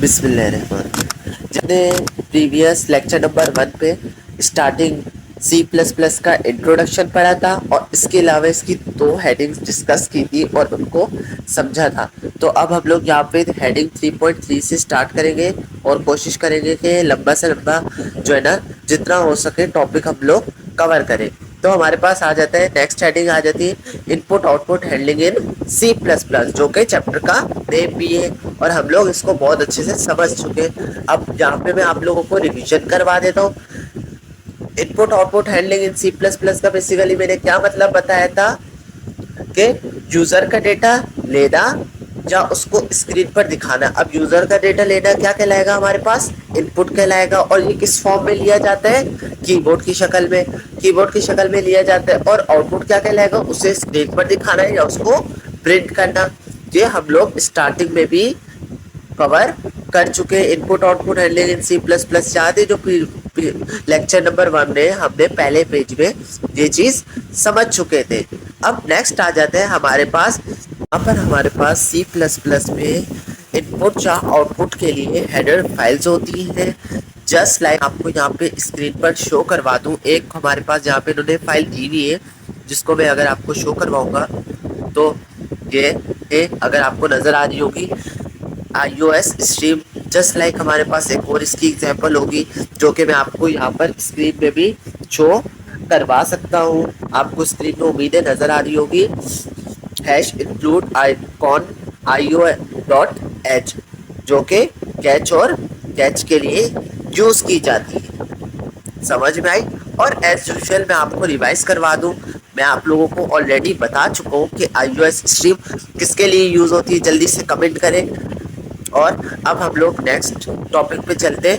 बिस्मिल्लाहिर्रहमानिर्रहीम। जिसने previous lecture number 1 पे स्टार्टिंग सी प्लस प्लस का इंट्रोडक्शन पढ़ा था और इसके अलावा इसकी 2 हेडिंग्स डिस्कस की थी और उनको समझा था। तो अब हम लोग यहाँ पे हेडिंग 3.3 से स्टार्ट करेंगे और कोशिश करेंगे कि लंबा से लंबा जो है ना जितना हो सके टॉपिक हम लोग कवर करें। तो हमारे पास आ जाता है नेक्स्ट हेडिंग आ जाती है input output handling in C plus plus, जो कि चैप्टर का नेम भी है और हम लोग इसको बहुत अच्छे से समझ चुके हैं। अब यहाँ पे मैं आप लोगों को रिवीजन करवा देता हूँ। Input output handling in C plus plus का बेसिकली मैंने क्या मतलब बताया था कि यूजर का डेटा लेना या उसको स्क्रीन पर दिखाना। अब यूजर का डेटा लेना क्या कहलाएगा, हमारे पास इनपुट कहलाएगा और ये किस फॉर्म में लिया जाता है, कीबोर्ड की शक्ल में, कीबोर्ड की शक्ल में लिया जाता है। और आउटपुट क्या कहलाएगा, उसे स्क्रीन पर दिखाना है या उसको प्रिंट करना। ये हम लोग स्टार्टिंग में भी कवर कर चुके हैं। Input output handling in C plus plus याद है, जो लेक्चर नंबर 1 में हमने पहले पेज में ये चीज समझ चुके थे। अब नेक्स्ट आ जाते हैं हमारे पास, यहाँ पर हमारे पास सी प्लस प्लस में इनपुट या आउटपुट के लिए हेडर फाइल्स होती हैं। जस्ट लाइक आपको यहाँ पे स्क्रीन पर शो करवा दूँ, एक हमारे पास यहाँ पे इन्होंने फाइल दी हुई है जिसको मैं अगर आपको शो करवाऊंगा तो ये अगर आपको नजर आ रही होगी iOS स्ट्रीम। जस्ट लाइक हमारे पास एक और इसकी एग्जांपल होगी जो कि मैं आपको यहाँ पर स्क्रीन पे भी शो करवा सकता हूँ। आपको स्क्रीन में उम्मीद है नजर आ रही होगी हैश इंक्लूड आइकॉन io.h, जो कि कैच और कैच के लिए यूज की जाती है। समझ में आई? और एज यूजुअल मैं आपको रिवाइज करवा दूं, मैं आप लोगों को ऑलरेडी बता चुका हूँ कि iOS स्ट्रीम किसके लिए यूज होती है। जल्दी से कमेंट करें। और अब हम लोग नेक्स्ट टॉपिक पे चलते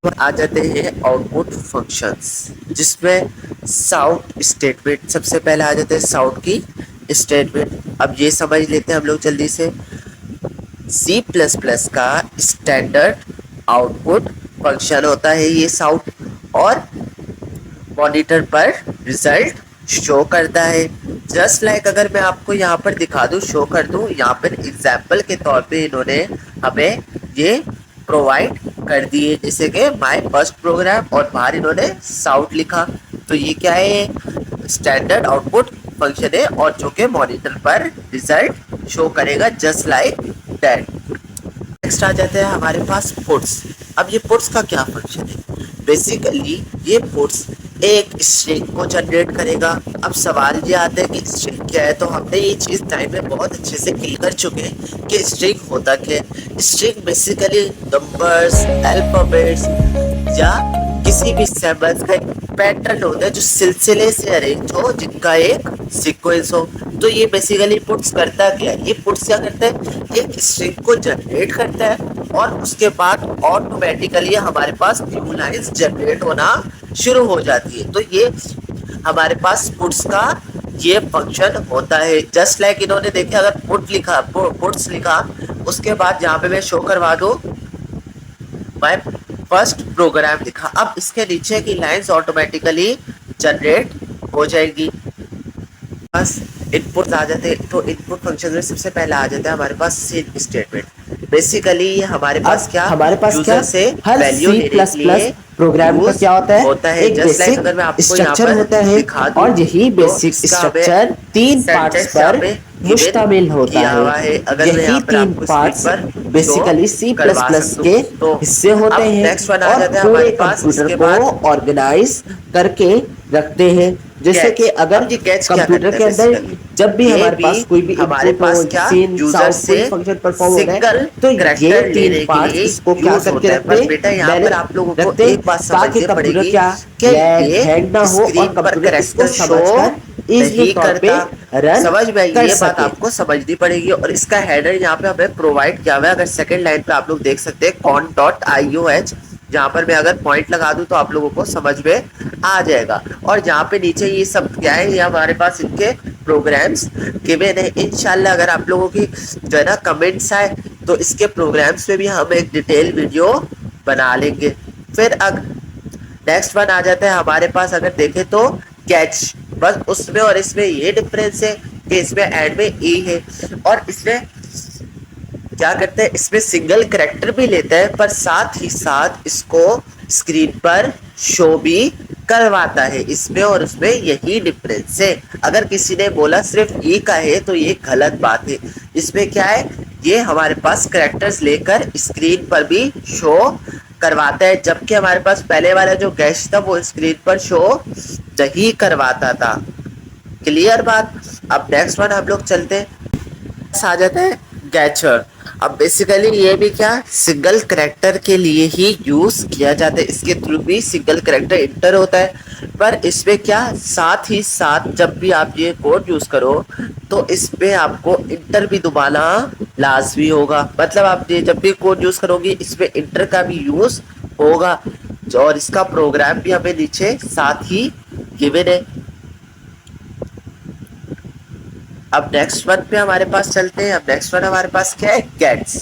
और आ जाते हैं आउटपुट फंक्शंस, जिसमें साउट स्टेटमेंट सबसे पहले आ जाते हैं। साउट की स्टेटमेंट अब ये समझ लेते हैं हम लोग जल्दी से। सी प्लस प्लस का स्टैंडर्ड आउटपुट फंक्शन होता है ये साउट, और मॉनिटर पर रिजल्ट शो करता है। जस्ट लाइक अगर मैं आपको यहाँ पर दिखा दूँ, शो कर दूँ, यहाँ पर एग्जाम्पल के तौर पे इन्होंने हमें ये प्रोवाइड कर दिए, जैसे कि माय फर्स्ट प्रोग्राम और बाहर इन्होंने साउट लिखा। तो ये क्या है, स्टैंडर्ड आउटपुट फंक्शन है और जो कि मॉनिटर पर रिजल्ट शो करेगा जस्ट लाइक दैट। नेक्स्ट आ जाते हैं हमारे पास पुट्स। अब ये पुट्स का क्या फंक्शन है, बेसिकली ये पुट्स एक स्ट्रिंग को जनरेट करेगा। अब सवाल ये आता है कि स्ट्रिंग क्या है, तो हमने ये चीज टाइम में बहुत अच्छे से क्लियर कर चुके हैं कि स्ट्रिंग होता क्या है। स्ट्रिंग बेसिकली नंबर्स, अल्फाबेट्स या किसी भी सिंबल्स का एक पैटर्न होता है जो सिलसिले से अरेंज हो, जिनका एक सीक्वेंस हो। तो ये बेसिकली पुट्स करता क्या है, ये पुट्स क्या करता है, एक स्ट्रिंग को जनरेट करता है और उसके बाद ऑटोमेटिकली हमारे पास न्यू लाइंस जनरेट होना शुरू हो जाती है। तो ये हमारे पास पुट्स का ये फंक्शन होता है। जस्ट लाइक इन्होंने देखे अगर पुट्स लिखा, उसके बाद यहाँ पे मैं शो करवा दूं माय फर्स्ट प्रोग्राम लिखा। अब इसके नीचे की लाइंस ऑटोमेटिकली जनरेट हो जाएगी। बस इनपुट आ जाते हैं, तो इनपुट फंक्शन में सबसे पहला आ जाता है हमारे पास सिन स्टेटमेंट। बेसिकली हमारे पास क्या, हमारे पास यूजर क्या से हर वैल्यू C++ लेने के लिए प्रोग्राम का क्या होता है, एक जस्ट लाइक बेसिक अगर मैं आपको यहाँ स्ट्रक्चर पर होता है दिखा दूं, और यही तो बेसिक इसका स्ट्रक्चर 3 पार्ट्स पर मुश्तमिल होता है। अगर मैं यही यहाँ पर 3 आपको पार्ट्स स्क्रीन पर बेसिकली करवा C++ सकता के हूँ। तो हिस्से होते अब हैं नेक्स्ट वन आ और जाता है पूरे हमारे पास, कंप्यूटर इसके को बाद ऑर्गेनाइज करके रखते हैं। जैसे कि अगर अब ये कैच क्या कंप्यूटर करता के है, अंदर बेसिकली जब भी ये हमारे भी पास कोई भी हमारे इनपुट पास हो, क्या, सीन यूजर साउट से कोई फंक्शन परफॉर्म हो रहा सिंगल है, तो ये करैक्टर 3 लेने के पार्ट्स लिए इसको क्या यूज करके होता है। रखते पर बेटा यहाँ पर आप लोगों को रखते एक बात ताकि समझनी कंप्यूटर पड़ेगी क्या कि लैग ये हैंग ना हो और स्क्रीन पर कंप्यूटर इसको करैक्टर शो समझकर इजीली नहीं तौर पे करता। रन समझ में कर ये बात सके। आपको समझनी पड़ेगी। और इसका हेडर यहाँ पे हमें प्रोवाइड किया हुआ है। अगर सेकंड लाइन पे आप लोग देख सकते हैं con.ioh, जहाँ पर मैं अगर पॉइंट लगा दूं तो आप लोगों को समझ में आ जाएगा। और जहाँ पे नीचे ये सब क्या है, ये हमारे पास इनके प्रोग्राम्स गिवन है। इंशाल्लाह अगर आप लोगों की जो है ना कमेंट्स आए तो इसके प्रोग्राम्स पे भी हम एक डिटेल वीडियो बना लेंगे। फिर अगर नेक्स्ट वन आ जाता है हमारे पास, अगर देखें तो कैच। बस उसमें और इसमें ये डिफरेंस है कि इसमें एंड में ई है और इसमें क्या करता है, इसमें सिंगल कैरेक्टर भी लेता है पर साथ ही साथ इसको स्क्रीन पर शो भी करवाता है। इसमें और उसमें यही डिफरेंस है। अगर किसी ने बोला सिर्फ ई का है तो ये गलत बात है। इसमें क्या है, ये हमारे पास कैरेक्टर्स लेकर स्क्रीन पर भी शो करवाता है, जबकि हमारे पास पहले वाला जो गैश था वो स्क्रीन पर शो नहीं करवाता था। क्लियर बात। अब नेक्स्ट वन हम लोग चलते हैं, आ जाता है गैचर। अब बेसिकली ये भी क्या सिंगल करेक्टर के लिए ही यूज किया जाता है, इसके थ्रू भी सिंगल करेक्टर इंटर होता है। पर इसमें क्या साथ ही साथ जब भी आप ये कोड यूज करो तो इसमें आपको इंटर भी दोबारा लाजमी होगा। मतलब आप ये जब भी कोड यूज करोगे इसमें इंटर का भी यूज होगा, और इसका प्रोग्राम भी हमें नीचे साथ ही गिवन है। अब नेक्स्ट वन पे हमारे पास चलते हैं। अब नेक्स्ट वन हमारे पास क्या है, गेट्स।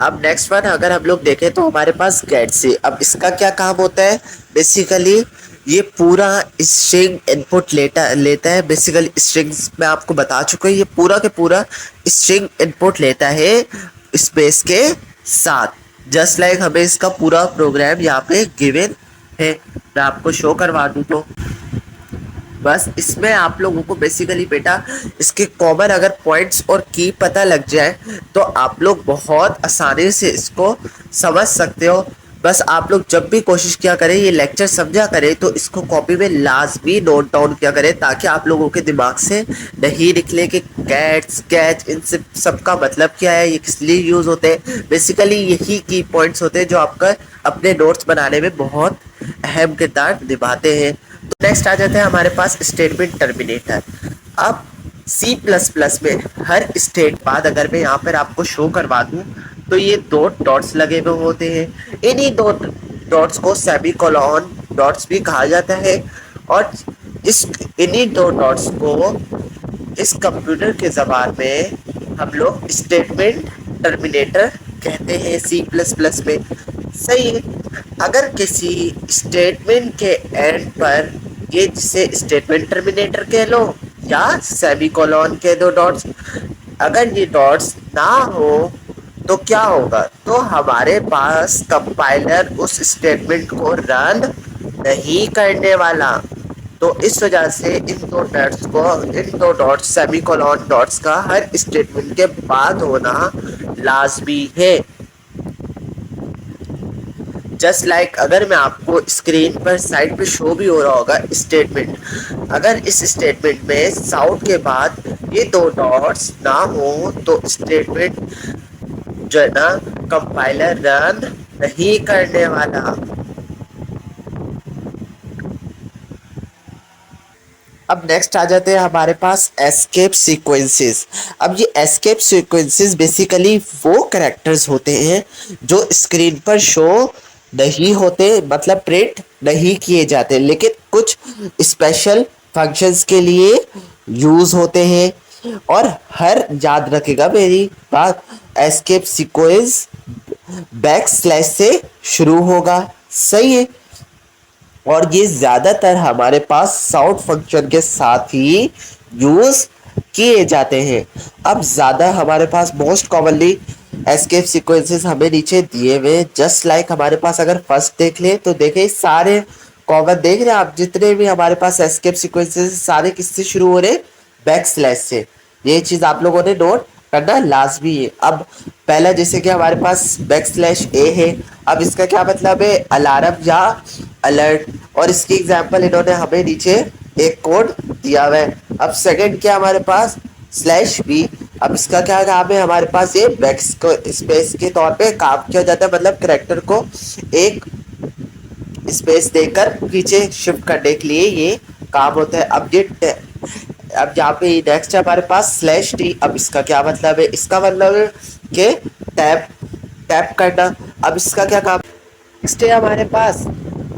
अब नेक्स्ट वन अगर हम लोग देखें तो हमारे पास गेट्स है। अब इसका क्या काम होता है, बेसिकली ये पूरा स्ट्रिंग इनपुट लेता है। बेसिकली स्ट्रिंग्स मैं आपको बता चुका हूँ, ये पूरा के पूरा स्ट्रिंग इनपुट लेता है स्पेस के साथ। जस्ट लाइक हमें इसका पूरा प्रोग्राम यहाँ पे गिवन है। मैं आपको शो करवा दूँ तो बस इसमें आप लोगों को बेसिकली बेटा इसके कॉमन अगर पॉइंट्स और की पता लग जाए तो आप लोग बहुत आसानी से इसको समझ सकते हो। बस आप लोग जब भी कोशिश किया करें, ये लेक्चर समझा करें तो इसको कॉपी में लाजमी नोट डाउन किया करें, ताकि आप लोगों के दिमाग से नहीं निकले कि कैट्स कैच इन सब का मतलब क्या है, ये किस लिए यूज़ होते हैं। बेसिकली यही की पॉइंट्स होते हैं जो आपका अपने नोट्स बनाने में बहुत अहम किरदार निभाते हैं। तो नेक्स्ट आ जाते हैं हमारे पास स्टेटमेंट टर्मिनेटर। अब सी प्लस प्लस में हर स्टेट बाद अगर मैं यहाँ पर आपको शो करवा दूँ तो ये दो डॉट्स लगे हुए होते हैं। इन्हीं दो डॉट्स को सेमीकोलन डॉट्स भी कहा जाता है, और इस इन्हीं दो डॉट्स को इस कंप्यूटर के ज़बान में हम लोग स्टेटमेंट टर्मिनेटर कहते हैं सी प्लस प्लस में। सही है। अगर किसी स्टेटमेंट के एंड पर ये जिसे स्टेटमेंट टर्मिनेटर कह लो या सेमीकोलन कह दो डॉट्स, अगर ये डॉट्स ना हो तो क्या होगा, तो हमारे पास कंपाइलर उस स्टेटमेंट को रन नहीं करने वाला। तो इस वजह से इन दो डॉट्स सेमीकोलन डॉट्स का हर स्टेटमेंट के बाद होना लाजमी है। जस्ट लाइक अगर मैं आपको स्क्रीन पर साइड पे शो भी हो रहा होगा स्टेटमेंट, अगर इस स्टेटमेंट में साउंड के बाद ये दो डॉट्स ना हो तो स्टेटमेंट जो है ना कंपाइलर रन नहीं करने वाला। अब नेक्स्ट आ जाते हैं हमारे पास एस्केप सीक्वेंसेस। अब ये एस्केप सीक्वेंसेस बेसिकली वो कैरेक्टर्स होते हैं जो स्क्रीन पर शो नहीं होते, मतलब प्रिंट नहीं किए जाते, लेकिन कुछ स्पेशल फंक्शंस के लिए यूज होते हैं। और हर याद रखेगा मेरी बात, एस्केप सीक्वेंस बैक स्लैश से शुरू होगा। सही है। और ये ज़्यादातर हमारे पास साउंड फंक्शन के साथ ही यूज़ किए जाते हैं। अब ज़्यादा हमारे पास मोस्ट कॉमनली एस्केप सीक्वेंसेस हमें नीचे दिए हुए, जस्ट लाइक हमारे पास अगर फर्स्ट देख ले तो देखें सारे कॉमन देख रहे हैं आप, जितने भी हमारे पास एस्केप सीक्वेंसेस सारे किससे शुरू हो रहे, बैक स्लैश से। ये चीज़ आप लोगों ने नोट करना लाजमी है। अब पहला जैसे कि हमारे पास बैक स्लैश ए है, अब इसका क्या मतलब है, अलार्म या अलर्ट, और इसकी एग्जांपल इन्होंने हमें नीचे एक कोड दिया हुआ है। अब सेकंड क्या हमारे पास स्लैश बी, अब इसका क्या काम है, हमारे पास ये बैक स्पेस के तौर पे काम किया जाता है, मतलब कैरेक्टर को एक स्पेस देकर पीछे शिफ्ट करने के लिए ये काम होता है। अब यहाँ पे नेक्स्ट है हमारे पास स्लैश टी। अब इसका क्या मतलब है, इसका मतलब है कि टैप टैप करना। अब इसका क्या काम, नेक्स्ट है हमारे पास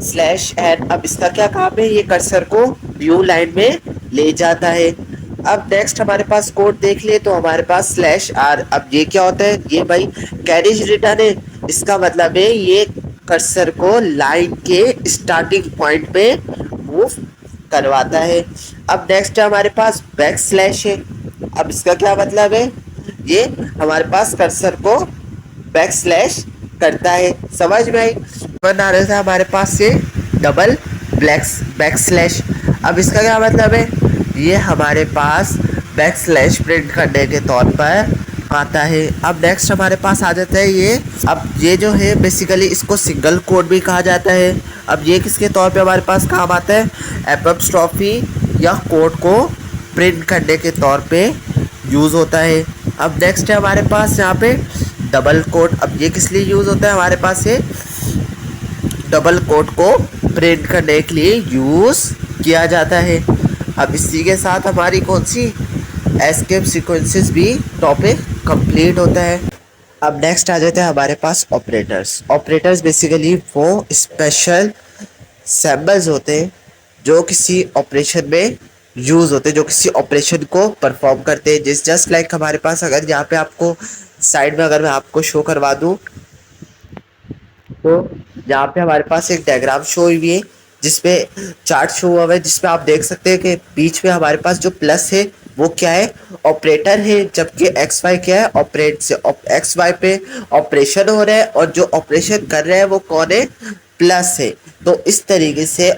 स्लैश एन। अब इसका क्या काम है, ये कर्सर को व्यू लाइन में ले जाता है। अब नेक्स्ट हमारे पास कोड देख ले तो हमारे पास स्लैश आर। अब ये क्या होता है, ये भाई कैरेज रिटर्न है। इसका मतलब है ये कर्सर को लाइन के स्टार्टिंग पॉइंट पे मूव करवाता है। अब नेक्स्ट है हमारे पास बैक स्लैश है। अब इसका क्या मतलब है, ये हमारे पास कर्सर को बैक स्लैश करता है। समझ में आई। बना रहा था हमारे पास ये डबल ब्लैक बैक स्लैश। अब इसका क्या मतलब है, ये हमारे पास बैक स्लैश प्रिंट करने के तौर पर आता है। अब नेक्स्ट हमारे पास आ जाता है ये, अब ये जो है बेसिकली इसको सिंगल कोड भी कहा जाता है। अब ये किसके तौर पे हमारे पास काम आता है, एपस्ट्रॉफी या कोड को प्रिंट करने के तौर पे यूज़ होता है। अब नेक्स्ट है हमारे पास यहाँ पे डबल कोड। अब ये किस लिए यूज़ होता है हमारे पास, ये डबल कोड को प्रिंट करने के लिए यूज़ किया जाता है। अब इसी के साथ हमारी कौन सी एस्केप सीक्वेंसेस भी टॉपिक कंप्लीट होता है। अब नेक्स्ट आ जाते हैं हमारे पास ऑपरेटर्स। ऑपरेटर्स बेसिकली वो स्पेशल सैम्बल्स होते हैं जो किसी ऑपरेशन में यूज़ होते हैं, जो किसी ऑपरेशन को परफॉर्म करते हैं। जस्ट लाइक हमारे पास, अगर यहाँ पे आपको साइड में अगर मैं आपको शो करवा दूँ, तो यहाँ पे हमारे पास एक डायग्राम शो हुई है जिसपे चार्ट शो हुआ है, जिसपे आप देख सकते हैं कि बीच में हमारे पास जो प्लस है वो क्या है, ऑपरेटर है, जबकि एक्स वाई क्या है, ऑपरेट से एक्स वाई पे ऑपरेशन हो रहा है और जो ऑपरेशन कर रहे हैं वो कौन है, प्लस है। तो इस तरीके से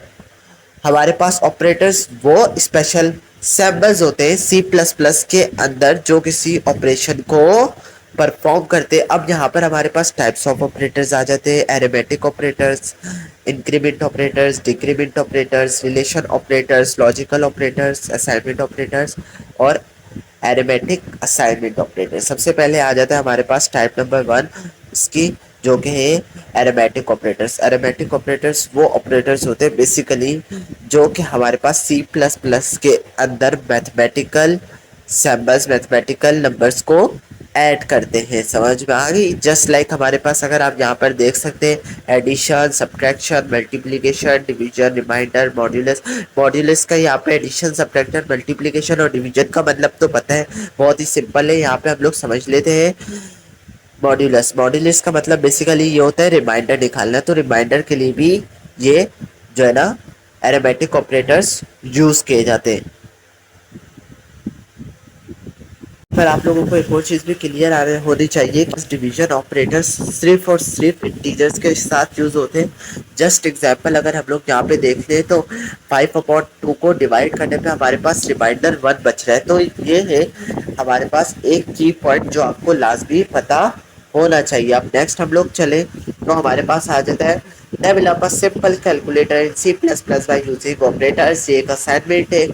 हमारे पास ऑपरेटर्स वो स्पेशल सैम्बल्स होते हैं सी प्लस प्लस के अंदर जो किसी ऑपरेशन को परफॉर्म करते हैं। अब यहाँ पर हमारे पास टाइप्स ऑफ ऑपरेटर्स आ जाते हैं, arithmetic operators, increment operators, decrement operators, relation operators, logical operators, assignment operators और एरिथमेटिक असाइनमेंट ऑपरेटर। सबसे पहले आ जाता है हमारे पास टाइप नंबर 1 इसकी, जो कि है एरिथमेटिक ऑपरेटर्स। एरिथमेटिक ऑपरेटर्स वो ऑपरेटर्स होते हैं बेसिकली जो कि हमारे पास सी प्लस प्लस के अंदर मैथमेटिकल सैम्बल्स, मैथमेटिकल नंबर्स को ऐड करते हैं। समझ में आ गई। जस्ट लाइक हमारे पास अगर आप यहाँ पर देख सकते हैं, addition, subtraction, multiplication, division, remainder, modulus. Modulus का यहाँ पे एडिशन, सब्ट्रैक्शन, मल्टीप्लिकेशन और डिवीजन का मतलब तो पता है, बहुत ही सिंपल है। यहाँ पे हम लोग समझ लेते हैं मॉड्यूलस। मॉड्यूलस का मतलब बेसिकली ये होता है रिमाइंडर निकालना। तो रिमाइंडर के लिए भी ये जो है ना एरिथमेटिक ऑपरेटर्स यूज किए जाते हैं। पर आप लोगों को एक और चीज़ भी क्लियर होनी चाहिए कि डिवीजन ऑपरेटर्स सिर्फ और सिर्फ इंटीजर्स के साथ यूज़ होते हैं। जस्ट एग्जांपल अगर हम लोग यहाँ पे देख लें तो 5/2 को डिवाइड करने पे हमारे पास रिमाइंडर 1 बच रहा है। तो ये है हमारे पास एक की पॉइंट जो आपको लाजमी पता होना चाहिए। अब नेक्स्ट हम लोग चले तो हमारे पास आ जाता है develop a simple calculator in C++ by using operators. ये एक असाइनमेंट है